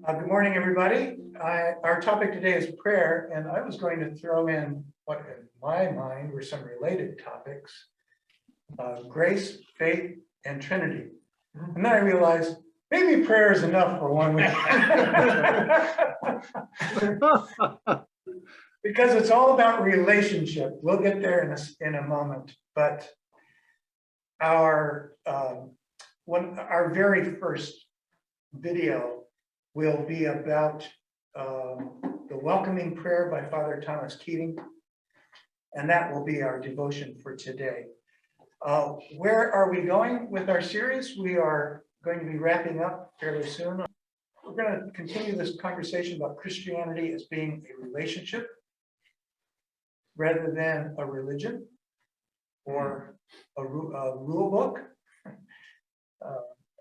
Good morning, everybody. Our topic today is prayer, and I was going to throw in what in my mind were some related topics, grace, faith, and Trinity. And then I realized maybe prayer is enough for 1 week. Because it's all about relationship. We'll get there in a moment, but our very first video will be about the welcoming prayer by Father Thomas Keating, and that will be our devotion for today. Where are we going with our series? We are going to be wrapping up fairly soon. We're going to continue this conversation about Christianity as being a relationship rather than a religion or a rule book.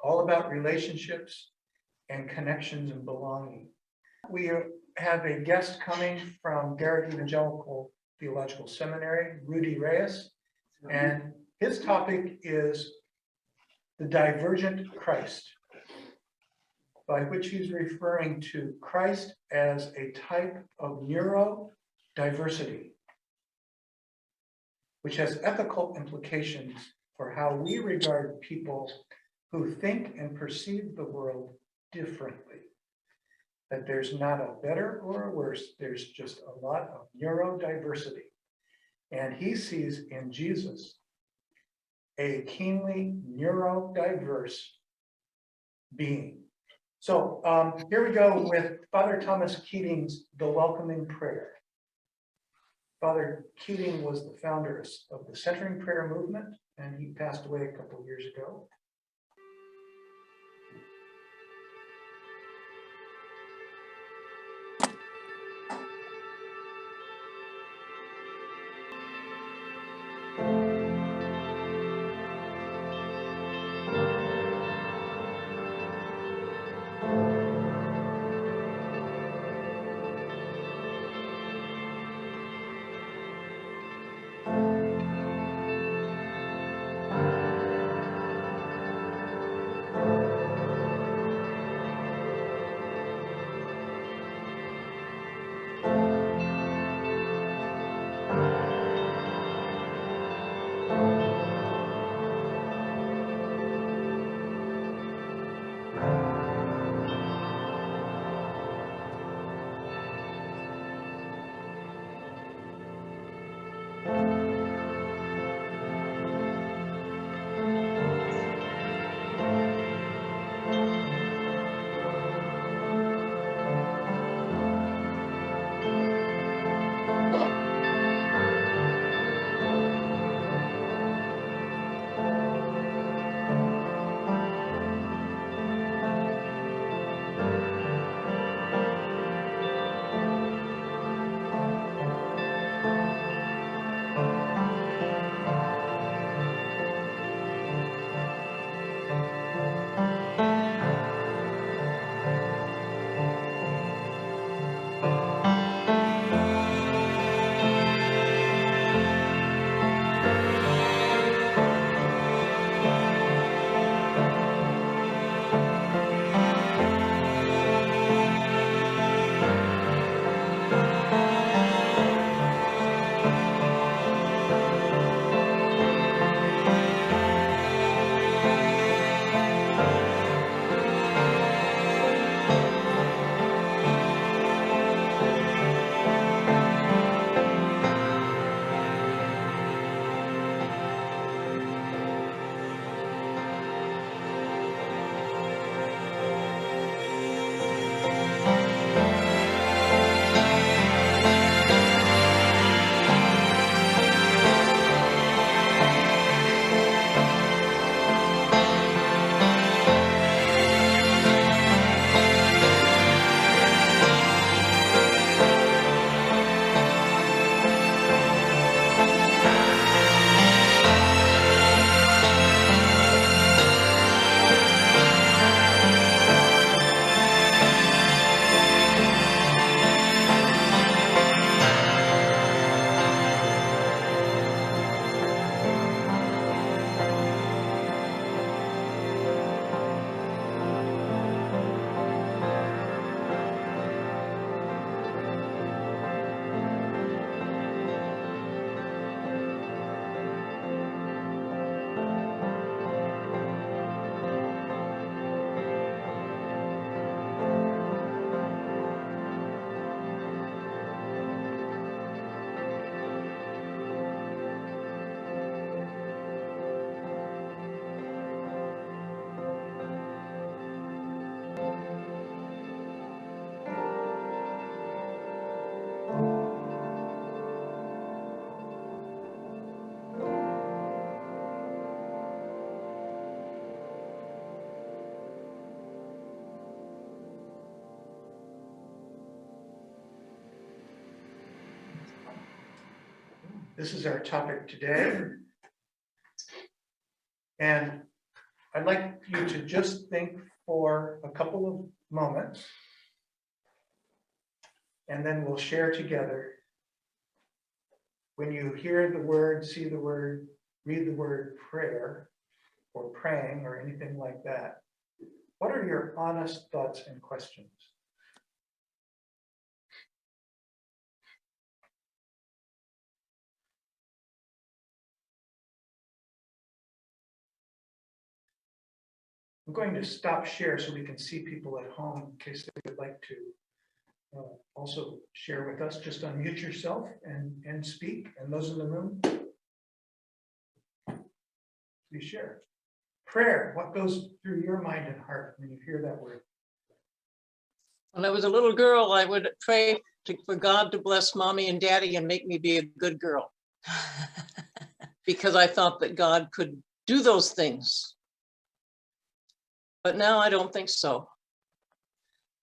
All about relationships and connections and belonging. We have a guest coming from Garrett Evangelical Theological Seminary, Rudy Reyes, and his topic is the divergent Christ, by which he's referring to Christ as a type of neurodiversity, which has ethical implications for how we regard people who think and perceive the world differently. That there's not a better or a worse, there's just a lot of neurodiversity. And he sees in Jesus a keenly neurodiverse being. So here we go with Father Thomas Keating's The Welcoming Prayer. Father Keating was the founder of the Centering Prayer movement, and he passed away a couple of years ago. This is our topic today. And I'd like you to just think for a couple of moments, and then we'll share together. When you hear the word, see the word, read the word prayer, or praying, or anything like that, what are your honest thoughts and questions? I'm going to stop share so we can see people at home in case they would like to also share with us. Just unmute yourself and speak. And those in the room, please share. Prayer, what goes through your mind and heart when you hear that word? When I was a little girl, I would pray for God to bless mommy and daddy and make me be a good girl. Because I thought that God could do those things. But now I don't think so.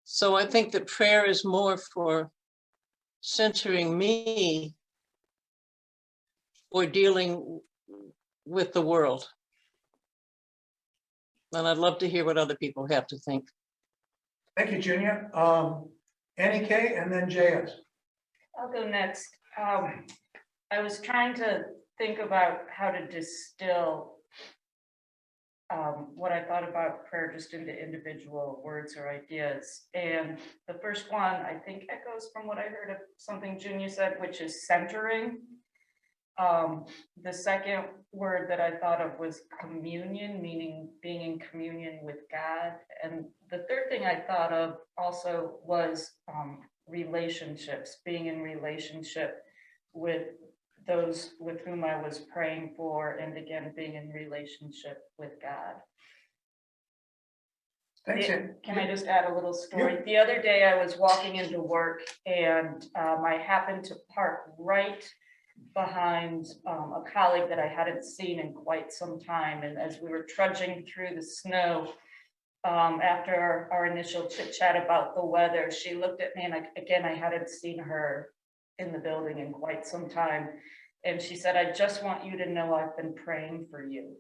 So I think that prayer is more for centering me or dealing with the world. And I'd love to hear what other people have to think. Thank you, Junior. Annie K. and then JS. I'll go next. I was trying to think about how to distill what I thought about prayer just into individual words or ideas. And the first one, I think, echoes from what I heard of something Junior said, which is centering. The second word that I thought of was communion, meaning being in communion with God. And the third thing I thought of also was relationships, being in relationship with those with whom I was praying for, and again, being in relationship with God. Thanks. Can I just add a little story? Yeah. The other day I was walking into work and I happened to park right behind a colleague that I hadn't seen in quite some time. And as we were trudging through the snow, after our initial chit chat about the weather, she looked at me, and I hadn't seen her in the building in quite some time. And she said, "I just want you to know I've been praying for you."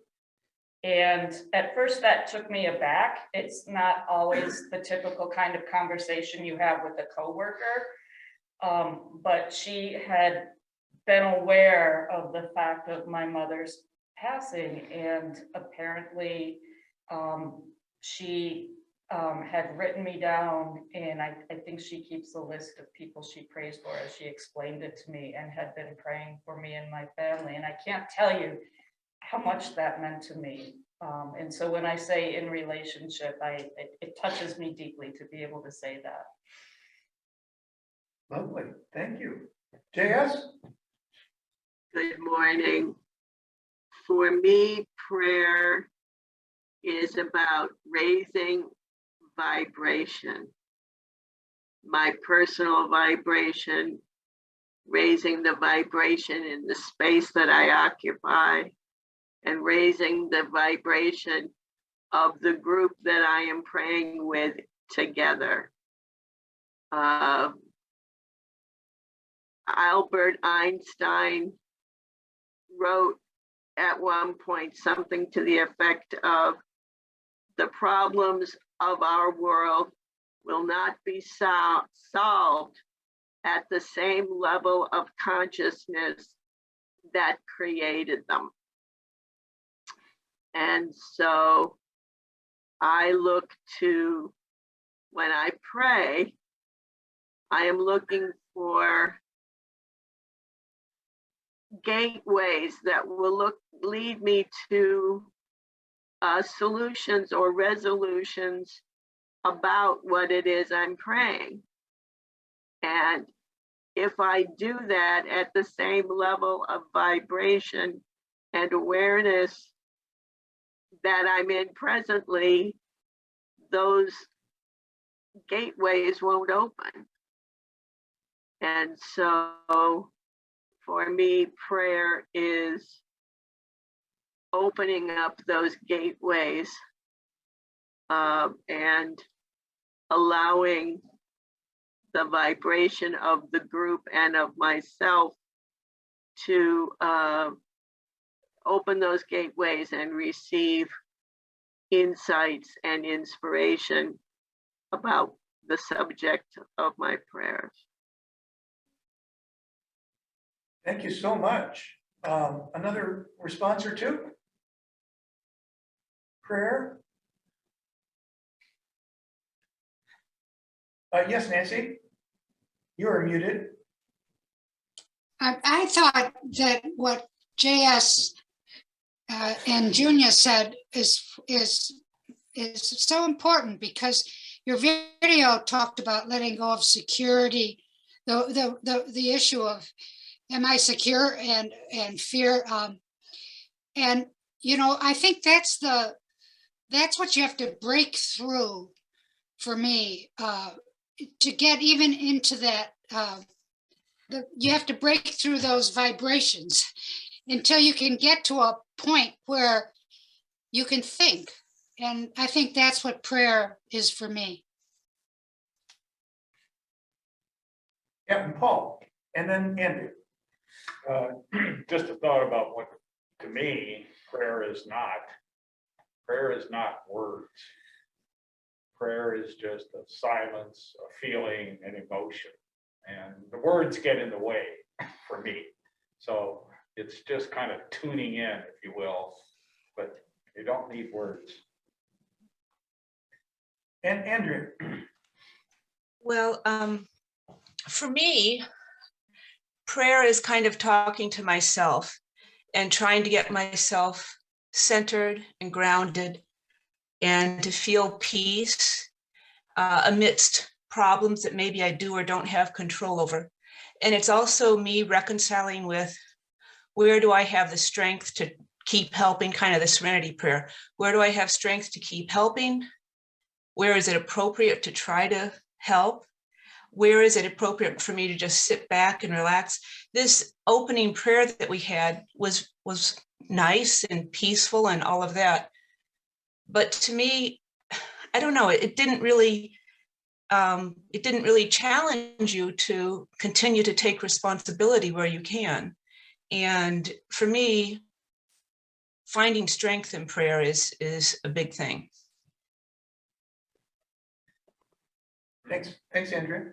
And at first that took me aback. It's not always the typical kind of conversation you have with a coworker. But she had been aware of the fact of my mother's passing, and apparently she had written me down, and I think she keeps a list of people she prays for, as she explained it to me, and had been praying for me and my family. And I can't tell you how much that meant to me. And so when I say in relationship, it touches me deeply to be able to say that. Lovely, thank you. JS? Good morning. For me, prayer is about raising vibration, my personal vibration, raising the vibration in the space that I occupy, and raising the vibration of the group that I am praying with together. Albert Einstein wrote at one point something to the effect of, "The problems of our world will not be solved at the same level of consciousness that created them." And so I look to, when I pray, I am looking for gateways that will lead me to solutions or resolutions about what it is I'm praying. And if I do that at the same level of vibration and awareness that I'm in presently, those gateways won't open. And so for me, prayer is opening up those gateways and allowing the vibration of the group and of myself to open those gateways and receive insights and inspiration about the subject of my prayers. Thank you so much. Another response or two? Prayer? Yes, Nancy? You are muted. I thought that what JS and Junia said is so important, because your video talked about letting go of security, the issue of am I secure, and fear, and I think that's what you have to break through for me to get even into that. You have to break through those vibrations until you can get to a point where you can think. And I think that's what prayer is for me. Yeah, and Paul, and then Andrew. Just a thought about what, to me, prayer is not words. Prayer is just a silence, a feeling, an emotion. And the words get in the way for me. So it's just kind of tuning in, if you will, but you don't need words. And Andrew. Well, for me, prayer is kind of talking to myself and trying to get myself centered and grounded and to feel peace amidst problems that maybe I do or don't have control over. And it's also me reconciling with, where do I have the strength to keep helping, kind of the serenity prayer. Where do I have strength to keep helping? Where is it appropriate to try to help? Where is it appropriate for me to just sit back and relax? This opening prayer that we had was nice and peaceful and all of that. But to me, I don't know, it didn't really challenge you to continue to take responsibility where you can. And for me, finding strength in prayer is a big thing. Thanks, Andrew.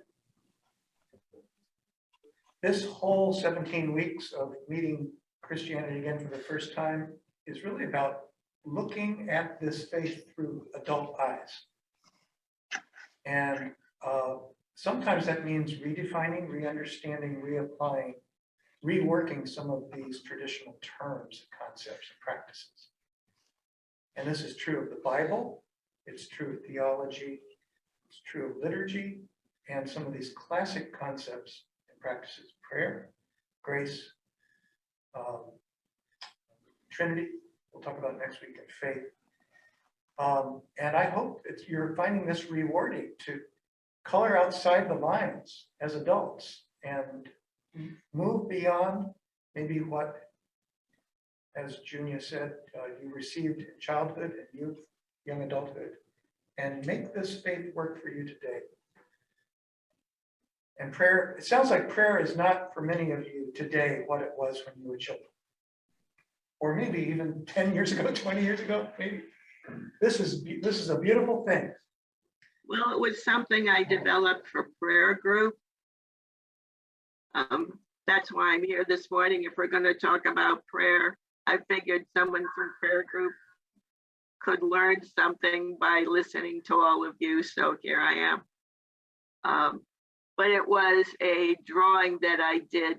This whole 17 weeks of meeting Christianity again for the first time is really about looking at this faith through adult eyes. And sometimes that means redefining, re-understanding, reapplying, reworking some of these traditional terms, concepts, and practices. And this is true of the Bible, it's true of theology, it's true of liturgy, and some of these classic concepts and practices: prayer, grace, Trinity, we'll talk about next week, and faith. And I hope you're finding this rewarding to color outside the lines as adults and move beyond maybe what, as Junia said, you received in childhood and youth, young adulthood, and make this faith work for you today. And prayer, it sounds like prayer is not for many of you today what it was when you were children. Or maybe even 10 years ago, 20 years ago, maybe. This is a beautiful thing. Well, it was something I developed for prayer group. That's why I'm here this morning. If we're going to talk about prayer, I figured someone from prayer group could learn something by listening to all of you. So here I am. But it was a drawing that I did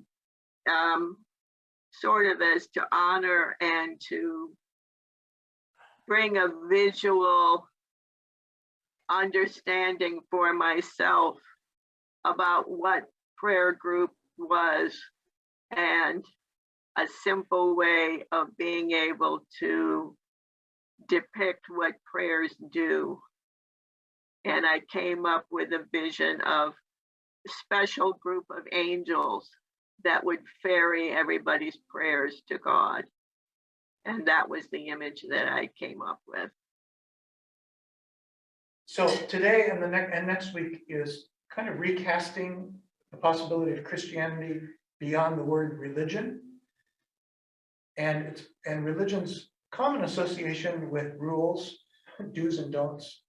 sort of as to honor and to bring a visual understanding for myself about what prayer group was, and a simple way of being able to depict what prayers do. And I came up with a vision of a special group of angels that would ferry everybody's prayers to God. And that was the image that I came up with. So today and next week is kind of recasting the possibility of Christianity beyond the word religion, and religion's common association with rules, do's and don'ts,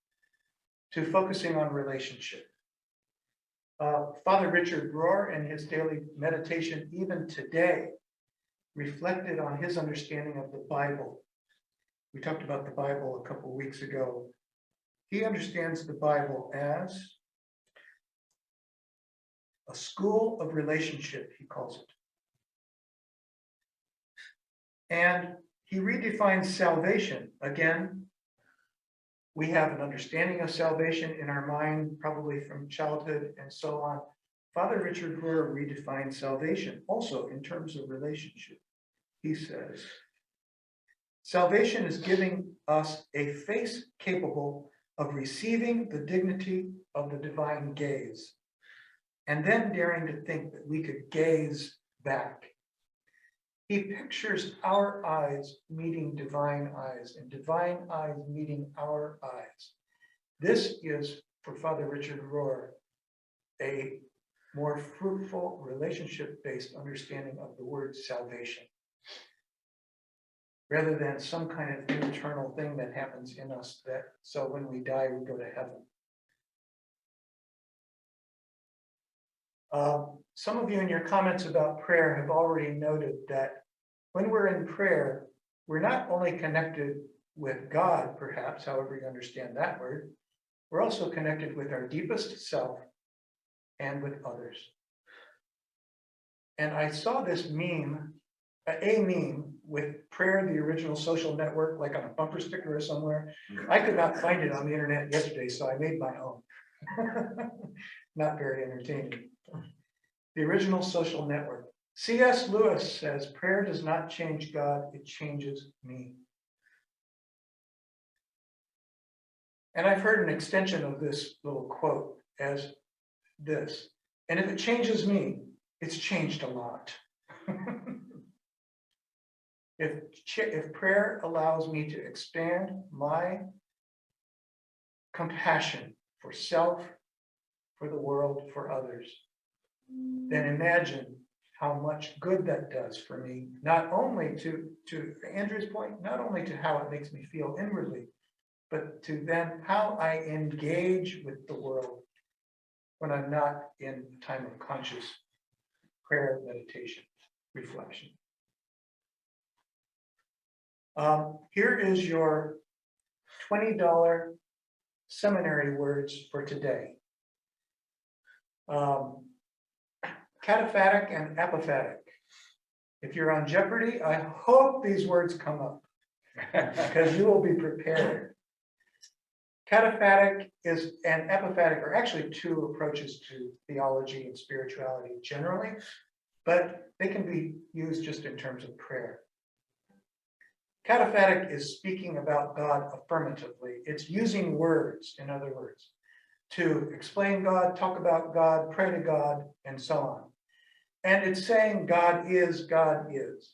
to focusing on relationship. Father Richard Rohr, in his daily meditation, even today, reflected on his understanding of the Bible. We talked about the Bible a couple weeks ago. He understands the Bible as a school of relationship, he calls it. And he redefines salvation. Again, we have an understanding of salvation in our mind, probably from childhood and so on. Father Richard Rohr redefined salvation also in terms of relationship. He says, salvation is giving us a face capable of receiving the dignity of the divine gaze, and then daring to think that we could gaze back. He pictures our eyes meeting divine eyes and divine eyes meeting our eyes. This is, for Father Richard Rohr, a more fruitful relationship-based understanding of the word salvation, rather than some kind of internal thing that happens in us that, so when we die, we go to heaven. Some of you in your comments about prayer have already noted that when we're in prayer, we're not only connected with God, perhaps, however you understand that word, we're also connected with our deepest self and with others. And I saw this meme, a meme with prayer, the original social network, like on a bumper sticker or somewhere. I could not find it on the internet yesterday, so I made my own. Not very entertaining. The original social network. C.S. Lewis says, prayer does not change God, it changes me. And I've heard an extension of this little quote as this, and if it changes me, it's changed a lot. If prayer allows me to expand my compassion for self, for the world, for others, then imagine how much good that does for me, not only to Andrew's point, not only to how it makes me feel inwardly, but to then how I engage with the world when I'm not in a time of conscious prayer, meditation, reflection. Here is your $20 seminary words for today. Cataphatic and apophatic. If you're on Jeopardy, I hope these words come up because you will be prepared. Cataphatic is and apophatic are actually two approaches to theology and spirituality generally, but they can be used just in terms of prayer. Cataphatic is speaking about God affirmatively. It's using words, in other words, to explain God, talk about God, pray to God, and so on. And it's saying God is, God is.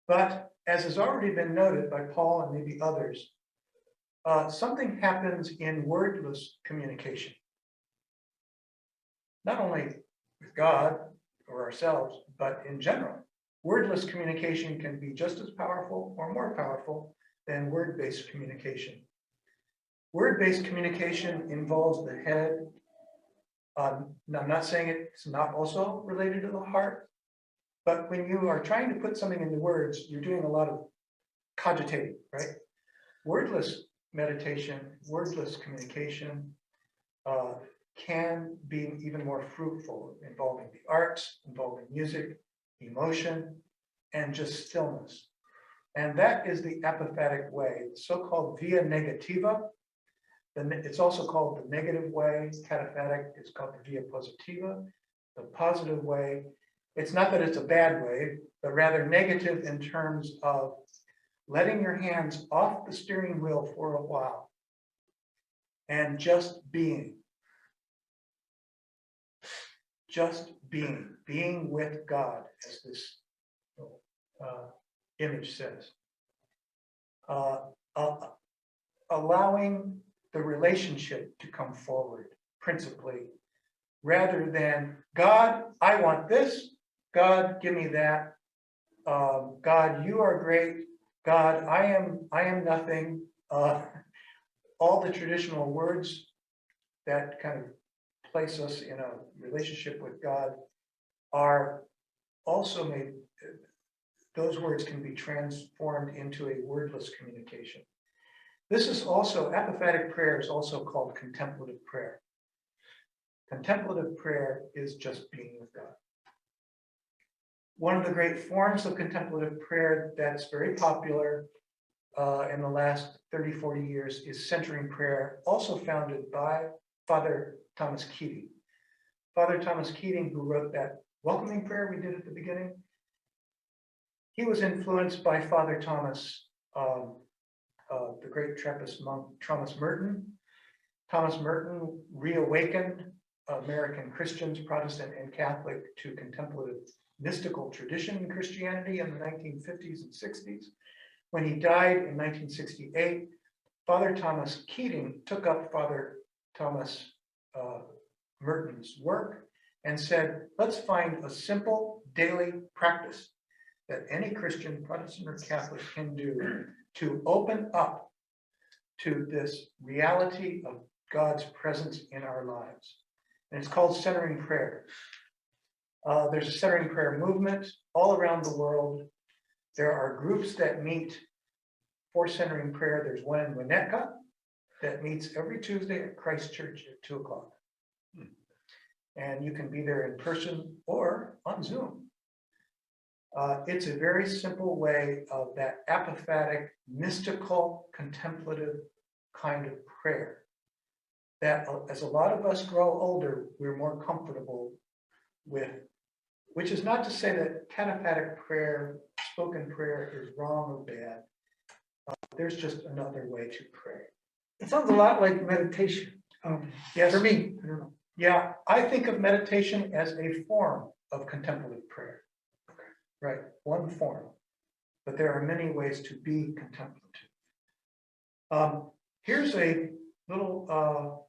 But as has already been noted by Paul and maybe others, something happens in wordless communication. Not only with God or ourselves, but in general. Wordless communication can be just as powerful or more powerful than word-based communication. Word-based communication involves the head. I'm not saying it's not also related to the heart, but when you are trying to put something into words, you're doing a lot of cogitating, right? Wordless meditation, wordless communication can be even more fruitful, involving the arts, involving music, emotion, and just stillness. And that is the apophatic way, the so-called via negativa. It's also called the negative way. Cataphatic is called the via positiva, the positive way. It's not that it's a bad way, but rather negative in terms of letting your hands off the steering wheel for a while and just being. Just being with God, as this image says. Allowing the relationship to come forward, principally, rather than, God, I want this, God, give me that, God, you are great. God, I am nothing. All the traditional words that kind of place us in a relationship with God are also made, those words can be transformed into a wordless communication. This is also, apophatic prayer is also called contemplative prayer. Contemplative prayer is just being with God. One of the great forms of contemplative prayer that's very popular in the last 30, 40 years is centering prayer, also founded by Father Thomas Keating. Father Thomas Keating, who wrote that welcoming prayer we did at the beginning, he was influenced by Father Thomas, the great Trappist monk Thomas Merton. Thomas Merton reawakened American Christians, Protestant and Catholic, to contemplative mystical tradition in Christianity in the 1950s and 60s. When he died in 1968, Father Thomas Keating took up Father Thomas Merton's work and said, let's find a simple daily practice that any Christian, Protestant or Catholic, can do to open up to this reality of God's presence in our lives. And it's called centering prayer. There's a centering prayer movement all around the world. There are groups that meet for centering prayer. There's one in Winnetka that meets every Tuesday at Christ Church at 2 o'clock. And you can be there in person or on Zoom. It's a very simple way of that apophatic, mystical, contemplative kind of prayer that as a lot of us grow older, we're more comfortable with, which is not to say that cataphatic prayer, spoken prayer is wrong or bad. There's just another way to pray. It sounds a lot like meditation. Yes. For me, I don't know. Yeah, I think of meditation as a form of contemplative prayer. Right, one form, but there are many ways to be contemplative. Here's a little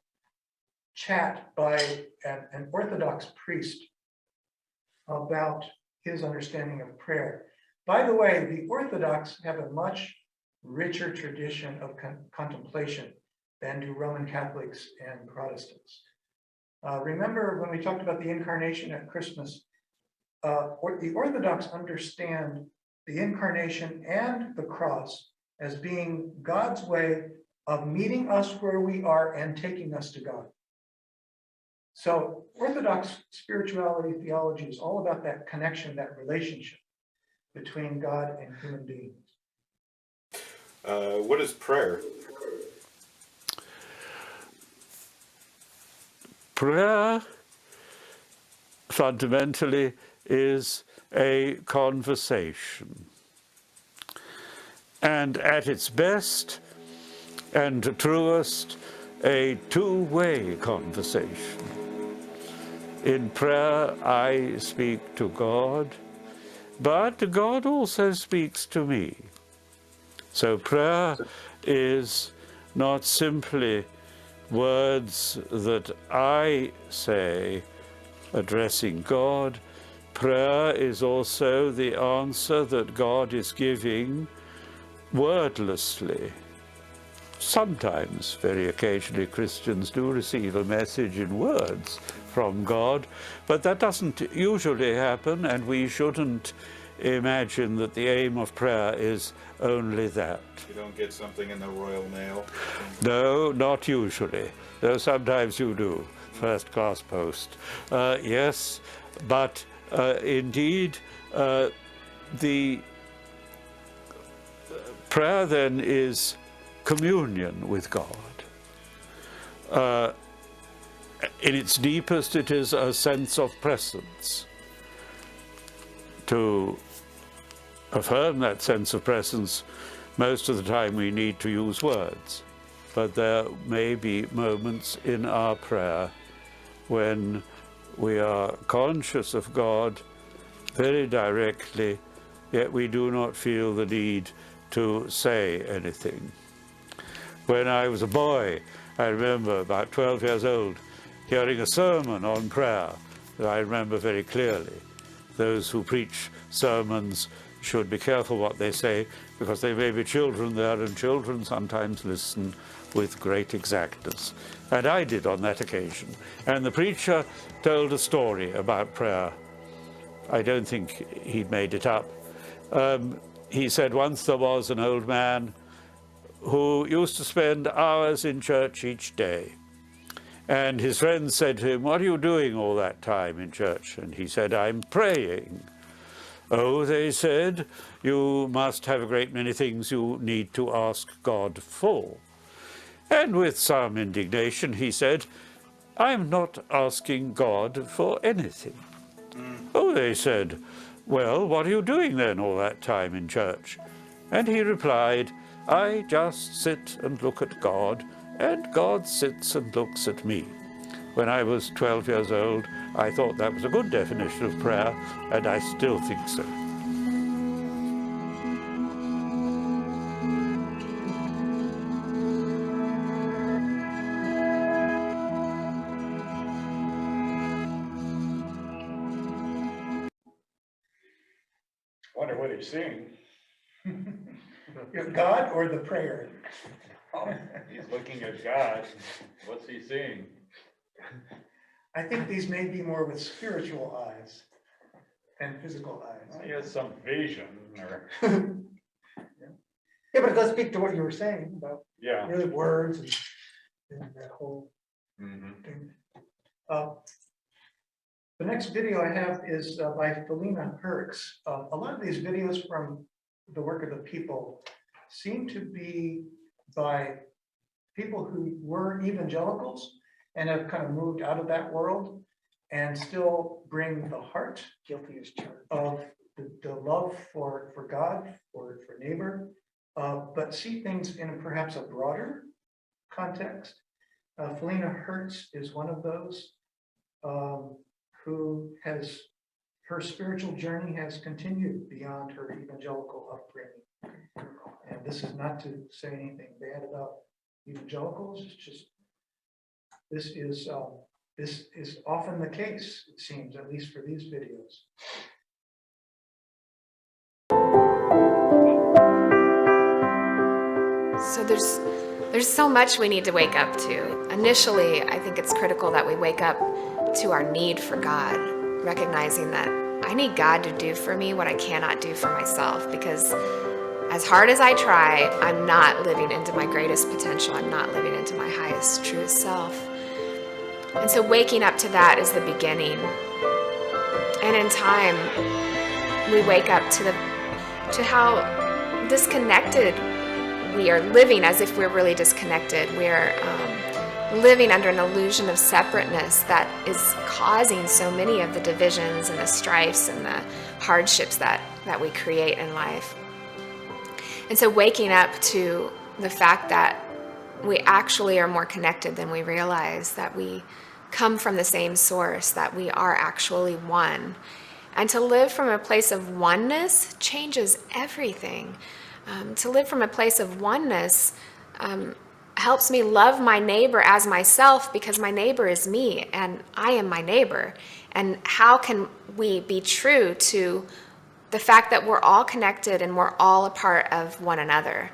chat by an Orthodox priest about his understanding of prayer. By the way, the Orthodox have a much richer tradition of contemplation than do Roman Catholics and Protestants. Remember when we talked about the incarnation at Christmas, the Orthodox understand the incarnation and the cross as being God's way of meeting us where we are and taking us to God. So Orthodox spirituality, theology is all about that connection, that relationship between God and human beings. What is prayer? Prayer fundamentally is a conversation. And at its best and truest, a two-way conversation. In prayer, I speak to God, but God also speaks to me. So prayer is not simply words that I say addressing God. Prayer is also the answer that God is giving wordlessly. Sometimes, very occasionally, Christians do receive a message in words from God, but that doesn't usually happen, and we shouldn't imagine that the aim of prayer is only that. You don't get something in the Royal Mail? No, not usually, though sometimes you do, first-class post. Yes, but indeed, the prayer then is communion with God. In its deepest, it is a sense of presence. To affirm that sense of presence, most of the time we need to use words, but there may be moments in our prayer when we are conscious of God very directly, yet we do not feel the need to say anything. When I was a boy, I remember about 12 years old, hearing a sermon on prayer that I remember very clearly. Those who preach sermons should be careful what they say, because there may be children there, and children sometimes listen with great exactness. And I did on that occasion. And the preacher told a story about prayer. I don't think he made it up. He said once there was an old man who used to spend hours in church each day. And his friends said to him, "What are you doing all that time in church?" And he said, "I'm praying." "Oh," they said, "you must have a great many things you need to ask God for." And with some indignation he said, "I'm not asking God for anything." "Oh," they said, "well, what are you doing then all that time in church?" And he replied, "I just sit and look at God, and God sits and looks at me." When I was 12 years old, I thought that was a good definition of prayer, and I still think so. Wonder what he's seeing. God or the prayer? Oh, he's looking at God. What's he seeing? I think these may be more with spiritual eyes than physical eyes. He has some vision or, Yeah, but it does speak to what you were saying about yeah. really words and that whole Mhm. thing. The next video I have is by Felina Herx. A lot of these videos from the work of the people seem to be by people who were evangelicals and have kind of moved out of that world and still bring the heart Guilty as charged. of the love for God, for neighbor, but see things in perhaps a broader context. Felina Hertz is one of those who has, her spiritual journey has continued beyond her evangelical upbringing. And this is not to say anything bad about evangelicals, it's just, this is often the case, it seems, at least for these videos. So there's so much we need to wake up to. Initially, I think it's critical that we wake up to our need for God, recognizing that I need God to do for me what I cannot do for myself, because as hard as I try, I'm not living into my greatest potential. I'm not living into my highest, truest self. And so waking up to that is the beginning. And in time, we wake up to how disconnected we are living, as if we're really disconnected. We're living under an illusion of separateness that is causing so many of the divisions and the strifes and the hardships that we create in life. And so waking up to the fact that we actually are more connected than we realize, that we come from the same source, that we are actually one. And to live from a place of oneness changes everything. To live from a place of oneness helps me love my neighbor as myself, because my neighbor is me and I am my neighbor. And how can we be true to the fact that we're all connected and we're all a part of one another?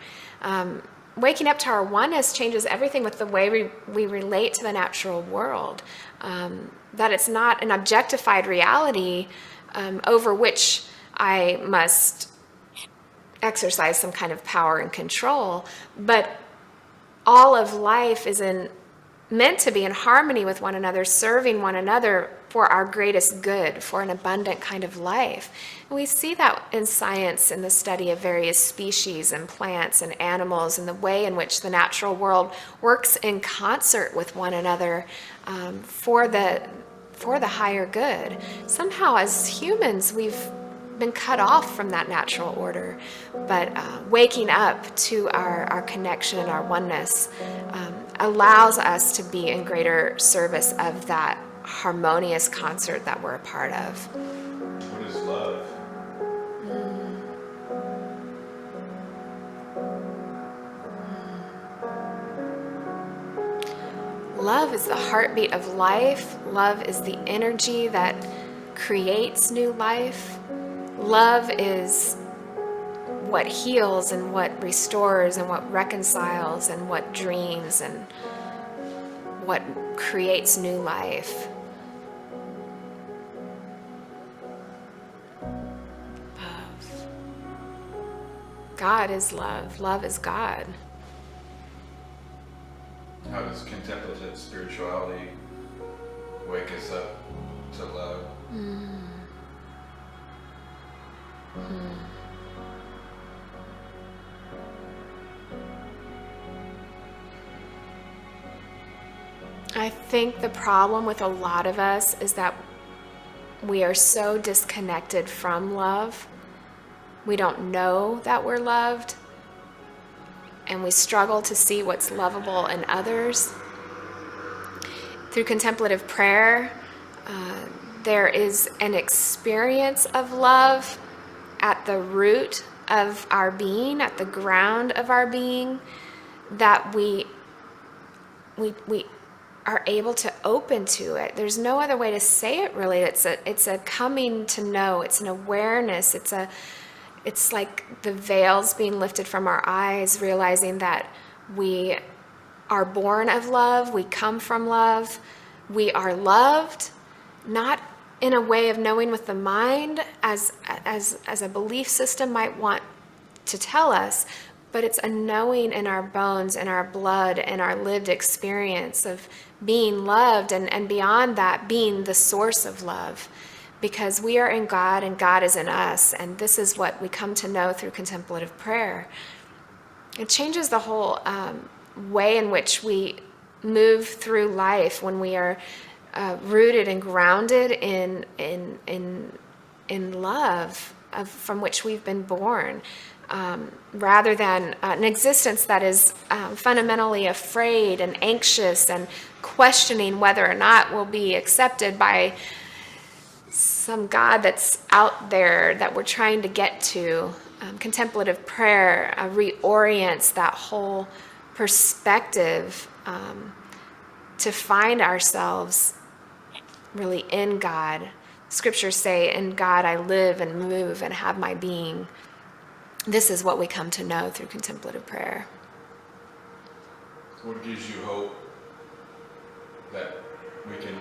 Waking up to our oneness changes everything with the way we relate to the natural world. That it's not an objectified reality over which I must exercise some kind of power and control, but all of life is meant to be in harmony with one another, serving one another for our greatest good, for an abundant kind of life. And we see that in science, in the study of various species and plants and animals, and the way in which the natural world works in concert with one another for the higher good. Somehow, as humans, we've been cut off from that natural order, but waking up to our connection and our oneness allows us to be in greater service of that harmonious concert that we're a part of. What is love? Love is the heartbeat of life. Love is the energy that creates new life. Love is what heals and what restores and what reconciles and what dreams and what creates new life. Love. God is love. Love is God. How does contemplative spirituality wake us up to love? I think the problem with a lot of us is that we are so disconnected from love. We don't know that we're loved, and we struggle to see what's lovable in others. Through contemplative prayer, there is an experience of love at the root of our being, at the ground of our being, that we are able to open to it. There's no other way to say it, really. It's a coming to know. It's an awareness. It's like the veils being lifted from our eyes, realizing that we are born of love. We come from love. We are loved, not in a way of knowing with the mind, as a belief system might want to tell us, but it's a knowing in our bones, in our blood, and our lived experience of being loved, and beyond that, being the source of love. Because we are in God and God is in us, and this is what we come to know through contemplative prayer. It changes the whole way in which we move through life when we are rooted and grounded in love from which we've been born. Rather than an existence that is fundamentally afraid and anxious and questioning whether or not we'll be accepted by some God that's out there that we're trying to get to. Contemplative prayer reorients that whole perspective to find ourselves really in God. Scriptures say, in God I live and move and have my being. This is what we come to know through contemplative prayer. What gives you hope that we can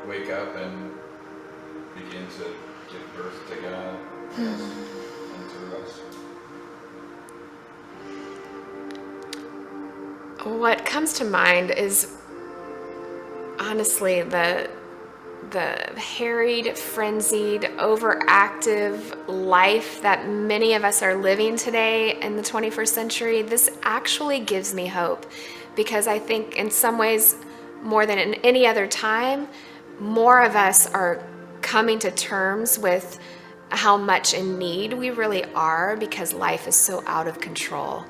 wake up and begin to give birth to God and through us? What comes to mind is honestly the harried, frenzied, overactive life that many of us are living today in the 21st century. This actually gives me hope, because I think in some ways, more than in any other time, more of us are coming to terms with how much in need we really are, because life is so out of control.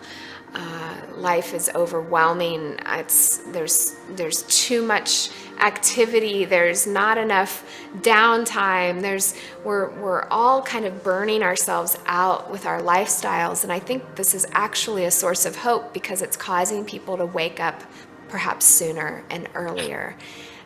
Life is overwhelming. There's too much activity. There's not enough downtime. We're all kind of burning ourselves out with our lifestyles. And I think this is actually a source of hope, because it's causing people to wake up perhaps sooner and earlier.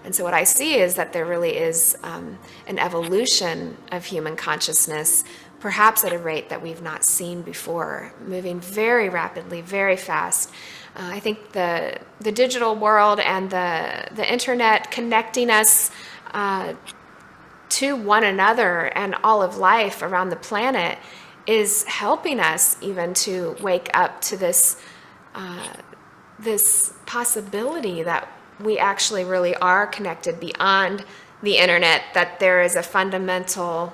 And so what I see is that there really is an evolution of human consciousness, perhaps at a rate that we've not seen before, moving very rapidly, very fast. I think the digital world and the internet connecting us to one another and all of life around the planet is helping us even to wake up to this possibility that we actually really are connected beyond the internet, that there is a fundamental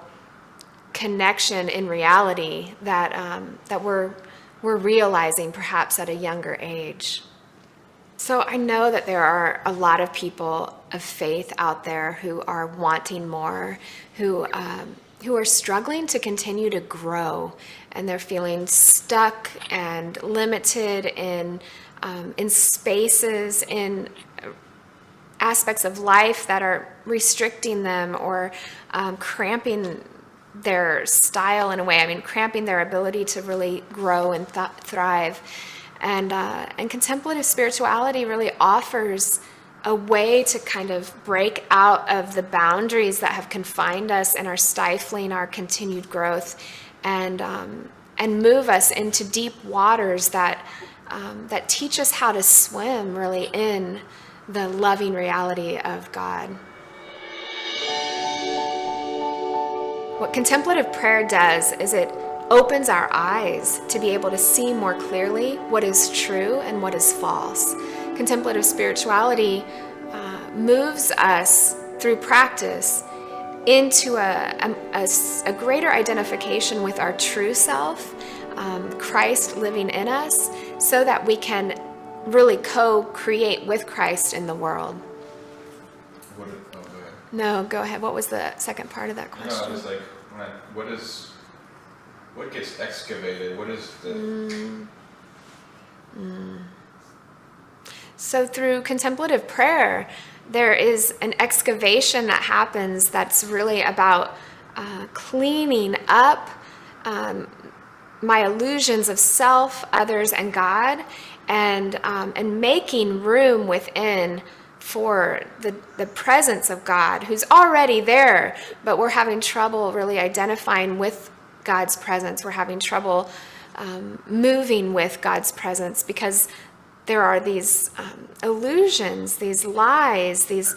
connection in reality that we're realizing perhaps at a younger age. So I know that there are a lot of people of faith out there who are wanting more, who are struggling to continue to grow, and they're feeling stuck and limited in spaces, in aspects of life that are restricting them or cramping their style in a way. I mean, cramping their ability to really grow and thrive. And contemplative spirituality really offers a way to kind of break out of the boundaries that have confined us and are stifling our continued growth, and and move us into deep waters that that teach us how to swim really in the loving reality of God. What contemplative prayer does is it opens our eyes to be able to see more clearly what is true and what is false. Contemplative spirituality moves us through practice into a greater identification with our true self, Christ living in us, so that we can really co-create with Christ in the world. Oh, go ahead. No, go ahead. What was the second part of that No, I question? was like, what gets excavated? What is the? So through contemplative prayer, there is an excavation that happens that's really about cleaning up my illusions of self, others, and God, and making room within for the presence of God, who's already there, but we're having trouble really identifying with God's presence. We're having trouble moving with God's presence because there are these illusions, these lies, these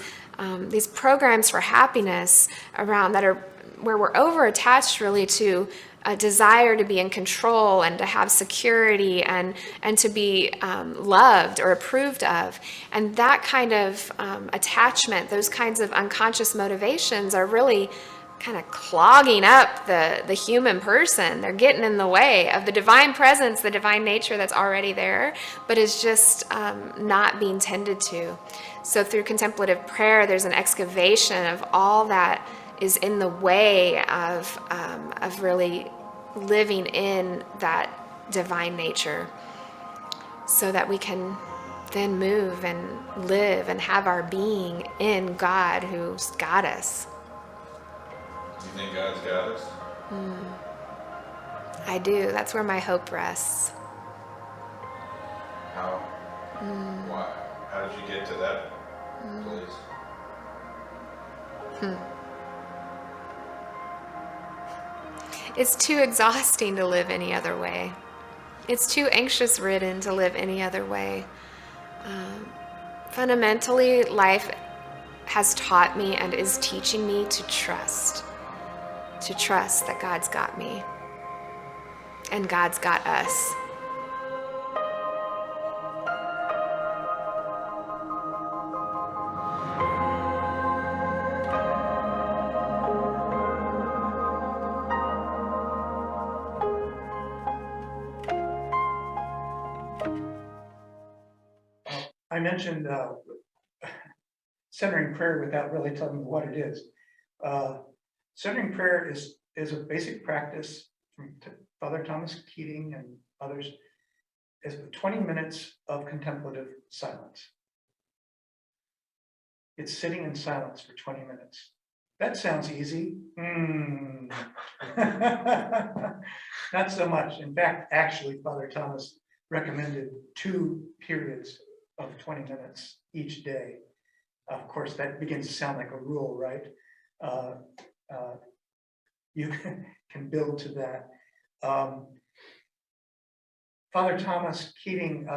programs for happiness around that are where we're over-attached really to a desire to be in control and to have security and to be loved or approved of. And that kind of attachment, those kinds of unconscious motivations are really kind of clogging up the human person. They're getting in the way of the divine presence, the divine nature that's already there, but is just not being tended to. So through contemplative prayer, there's an excavation of all that is in the way of really living in that divine nature, so that we can then move and live and have our being in God who's got us. Do you think God's got us? I do. That's where my hope rests. How? Why? How did you get to that place? It's too exhausting to live any other way. It's too anxious-ridden to live any other way. Fundamentally, life has taught me and is teaching me to trust that God's got me and God's got us. I mentioned centering prayer without really telling you what it is. Centering prayer is a basic practice from Father Thomas Keating and others. Is 20 minutes of contemplative silence. It's sitting in silence for 20 minutes. That sounds easy. Not so much. In fact, actually, Father Thomas recommended 2 periods of 20 minutes each day. Of course, that begins to sound like a rule, right? You can build to that. Father Thomas Keating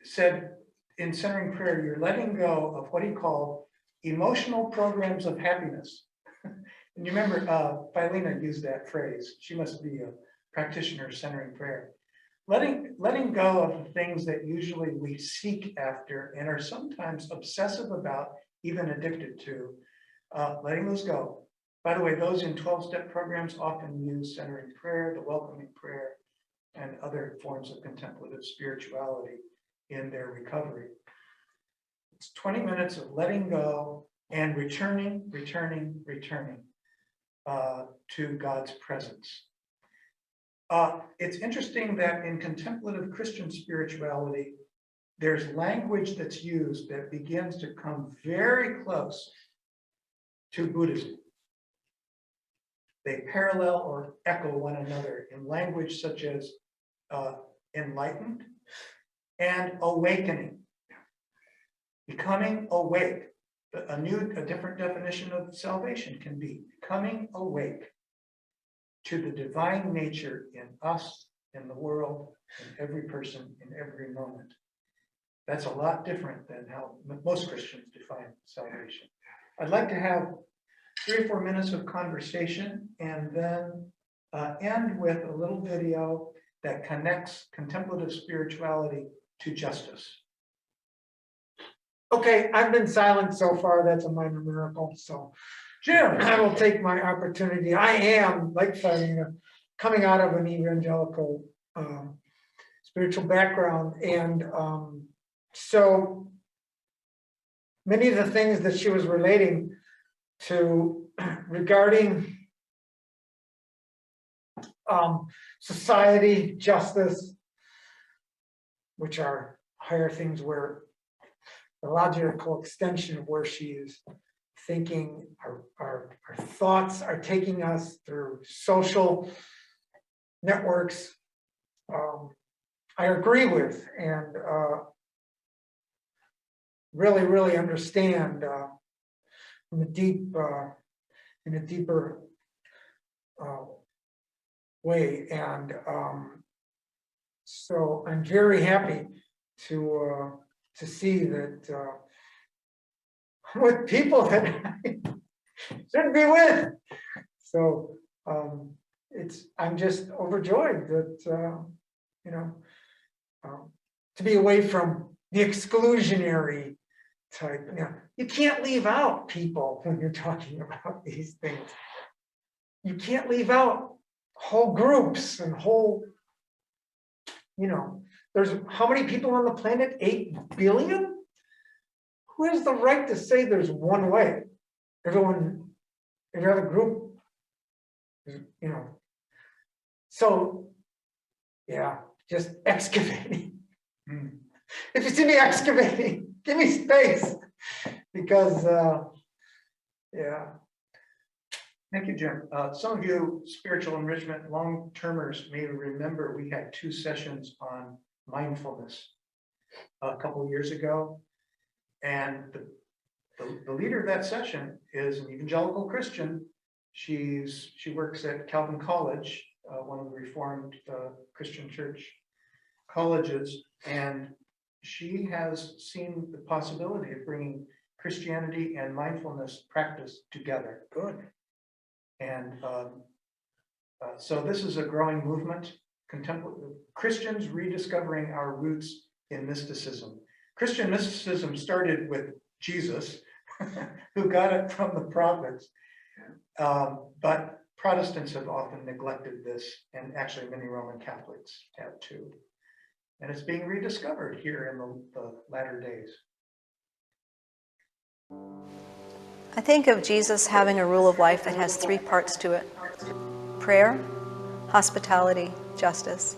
said in centering prayer, you're letting go of what he called emotional programs of happiness. And you remember Philemon used that phrase. She must be a practitioner of centering prayer. Letting go of the things that usually we seek after and are sometimes obsessive about, even addicted to, letting those go. By the way, those in 12-step programs often use centering prayer, the welcoming prayer, and other forms of contemplative spirituality in their recovery. It's 20 minutes of letting go and returning to God's presence. It's interesting that in contemplative Christian spirituality, there's language that's used that begins to come very close to Buddhism. They parallel or echo one another in language such as enlightened and awakening, becoming awake. A different definition of salvation can be becoming awake. to the divine nature in us, in the world, in every person, in every moment. That's a lot different than how most Christians define salvation. I'd like to have 3 or 4 minutes of conversation and then end with a little video that connects contemplative spirituality to justice. Okay, I've been silent so far. That's a minor miracle. So Jim, I will take my opportunity. I am, like Fatima, coming out of an evangelical spiritual background. And so many of the things that she was relating to regarding society, justice, which are higher things where the logical extension of where she is thinking, our thoughts are taking us through social networks. I agree with and really understand in a deeper way. And so I'm very happy to see that with people that I shouldn't be with. So I'm just overjoyed that to be away from the exclusionary type. You can't leave out people when you're talking about these things. You can't leave out whole groups and whole, there's how many people on the planet? 8 billion? Who has the right to say there's one way? Every other group, So, yeah, just excavating. If you see me excavating, give me space. Because, yeah. thank you, Jim. Some of you spiritual enrichment long-termers may remember we had 2 sessions on mindfulness a couple of years ago. And the leader of that session is an evangelical Christian. She works at Calvin College, one of the Reformed Christian church colleges, and she has seen the possibility of bringing Christianity and mindfulness practice together. Good. And so this is a growing movement, Christians rediscovering our roots in mysticism. Christian mysticism started with Jesus, who got it from the prophets. But Protestants have often neglected this, and actually many Roman Catholics have too. And it's being rediscovered here in the latter days. I think of Jesus having a rule of life that has 3 parts to it: prayer, hospitality, justice.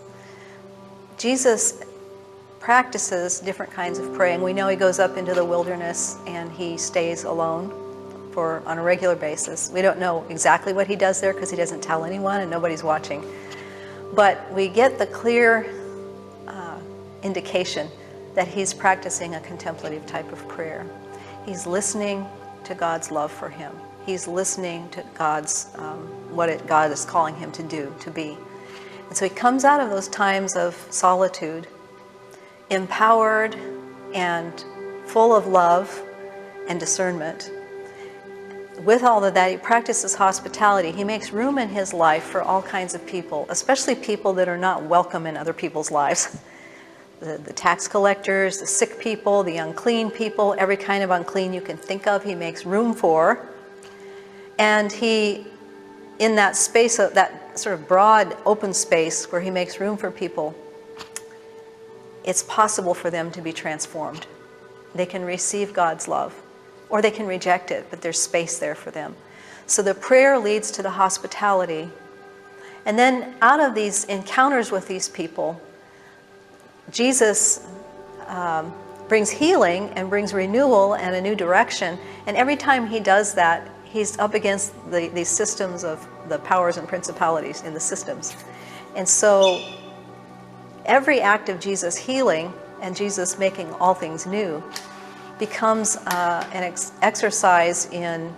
Jesus practices different kinds of praying. We know he goes up into the wilderness and he stays alone on a regular basis. We don't know exactly what he does there because he doesn't tell anyone and nobody's watching. But we get the clear indication that he's practicing a contemplative type of prayer. He's listening to God's love for him. He's listening to God's God is calling him to do, to be. And so he comes out of those times of solitude empowered and full of love and discernment. With all of that, he practices hospitality. He makes room in his life for all kinds of people, especially people that are not welcome in other people's lives. The tax collectors, the sick people, the unclean people, every kind of unclean you can think of, he makes room for. And he, in that space, that sort of broad open space where he makes room for people, it's possible for them to be transformed. They can receive God's love, or they can reject it, but there's space there for them. So the prayer leads to the hospitality. And then out of these encounters with these people, Jesus brings healing and brings renewal and a new direction. And every time he does that, he's up against these systems of the powers and principalities in the systems. And so every act of Jesus healing and Jesus making all things new becomes an exercise in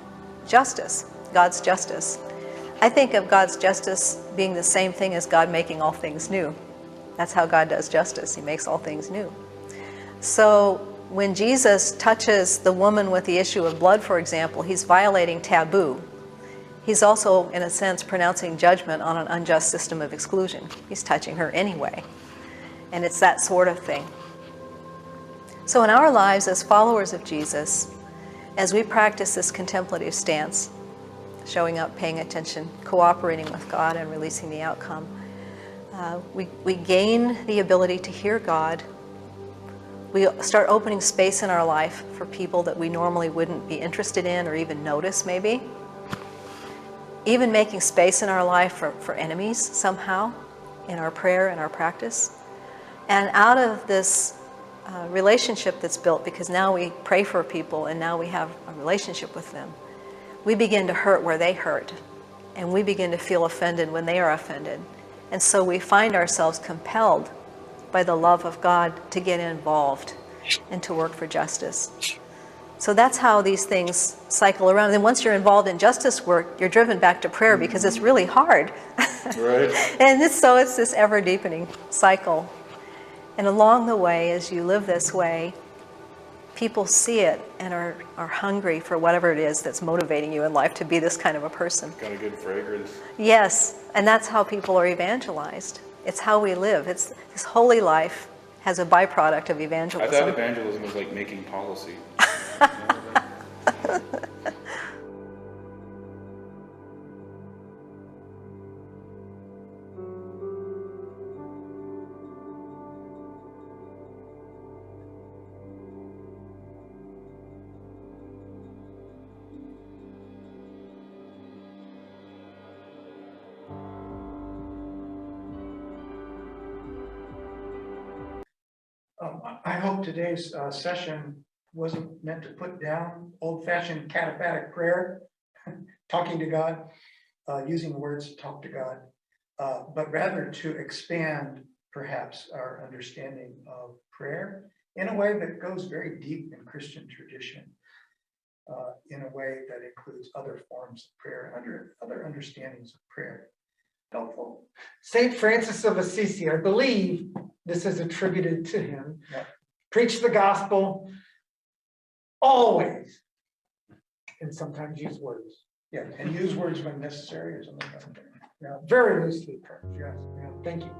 justice, God's justice. I think of God's justice being the same thing as God making all things new. That's how God does justice. He makes all things new. So when Jesus touches the woman with the issue of blood, for example, he's violating taboo. He's also, in a sense, pronouncing judgment on an unjust system of exclusion. He's touching her anyway. And it's that sort of thing. So in our lives as followers of Jesus, as we practice this contemplative stance, showing up, paying attention, cooperating with God, and releasing the outcome, we gain the ability to hear God. We start opening space in our life for people that we normally wouldn't be interested in or even notice, maybe. Even making space in our life for enemies somehow in our prayer and our practice. And out of this relationship that's built, because now we pray for people and now we have a relationship with them, we begin to hurt where they hurt, and we begin to feel offended when they are offended. And so we find ourselves compelled by the love of God to get involved and to work for justice. So that's how these things cycle around. And then once you're involved in justice work, you're driven back to prayer because it's really hard. Right. And so it's this ever deepening cycle. And along the way, as you live this way, people see it and are hungry for whatever it is that's motivating you in life to be this kind of a person. Got a good fragrance. Yes, and that's how people are evangelized. It's how we live. It's this holy life has a byproduct of I evangelism. thought evangelism was like making policy. I hope today's session wasn't meant to put down old-fashioned cataphatic prayer, talking to God, using words to talk to God, but rather to expand perhaps our understanding of prayer in a way that goes very deep in Christian tradition, in a way that includes other forms of prayer, other understandings of prayer. Helpful. Saint Francis of Assisi, I believe this is attributed to him. Yeah. Preach the gospel always, and sometimes use words. Yeah, and use words when necessary or something like that. Yeah, very loosely, yes. Yeah, thank you.